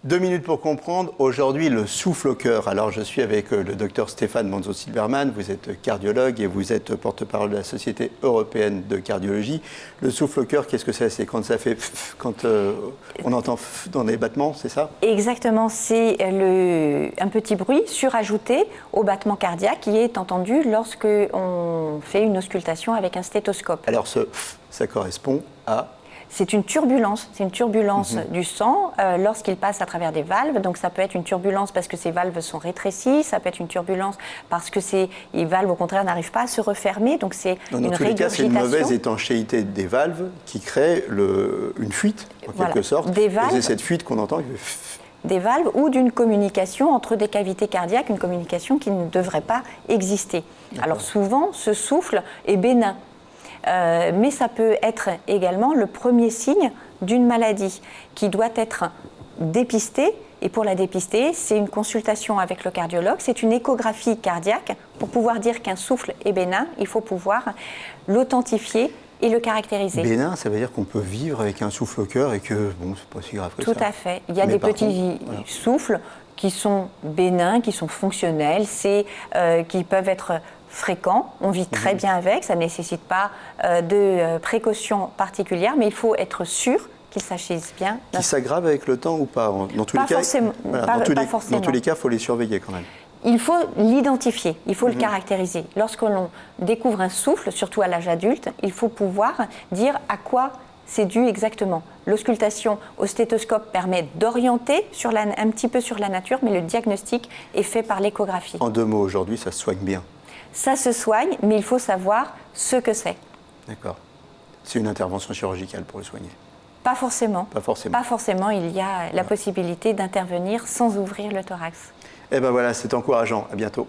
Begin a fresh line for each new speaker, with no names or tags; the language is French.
2 minutes pour comprendre. Aujourd'hui, le souffle au cœur. Alors, je suis avec le docteur Stéphane Manzo-Silberman. Vous êtes cardiologue et vous êtes porte-parole de la Société européenne de cardiologie. Le souffle au cœur, qu'est-ce que c'est? C'est quand ça fait quand on entend dans les battements, c'est ça?
Exactement. C'est un petit bruit surajouté au battement cardiaque qui est entendu lorsque on fait une auscultation avec un stéthoscope.
Alors, ça correspond à...
C'est une turbulence du sang lorsqu'il passe à travers des valves. Donc ça peut être une turbulence parce que ces valves sont rétrécies, ça peut être une turbulence parce que les valves au contraire n'arrivent pas à se refermer. Donc c'est une régurgitation. Dans tous les cas,
c'est une mauvaise étanchéité des valves qui crée une fuite en quelque sorte.
Des valves,
et c'est cette fuite qu'on entend.
Des valves ou d'une communication entre des cavités cardiaques, une communication qui ne devrait pas exister. Alors souvent, ce souffle est bénin. Mais ça peut être également le premier signe d'une maladie qui doit être dépistée. Et pour la dépister, c'est une consultation avec le cardiologue, c'est une échographie cardiaque. Pour pouvoir dire qu'un souffle est bénin, il faut pouvoir l'authentifier et le caractériser.
Bénin, ça veut dire qu'on peut vivre avec un souffle au cœur et que, bon, c'est pas si grave que ça.
Tout à fait. Il y a des petits souffles qui sont bénins, qui sont fonctionnels, qui peuvent être fréquents. On vit très bien avec, ça ne nécessite pas de précautions particulières, mais il faut être sûr qu'il s'agisse bien.
Qui s'aggrave avec le temps ou pas? Dans tous les cas,
forcément.
Dans tous les cas, il faut les surveiller quand même.
Il faut l'identifier, il faut le caractériser. Lorsque l'on découvre un souffle, surtout à l'âge adulte, il faut pouvoir dire à quoi c'est dû exactement. L'auscultation au stéthoscope permet d'orienter un petit peu sur la nature, mais le diagnostic est fait par l'échographie.
En 2 mots, aujourd'hui, ça se soigne bien.
Ça se soigne, mais il faut savoir ce que c'est.
D'accord. C'est une intervention chirurgicale pour le soigner?
Pas forcément.
Pas forcément.
Pas forcément. Il y a la possibilité d'intervenir sans ouvrir le thorax.
Eh bien voilà, c'est encourageant. À bientôt.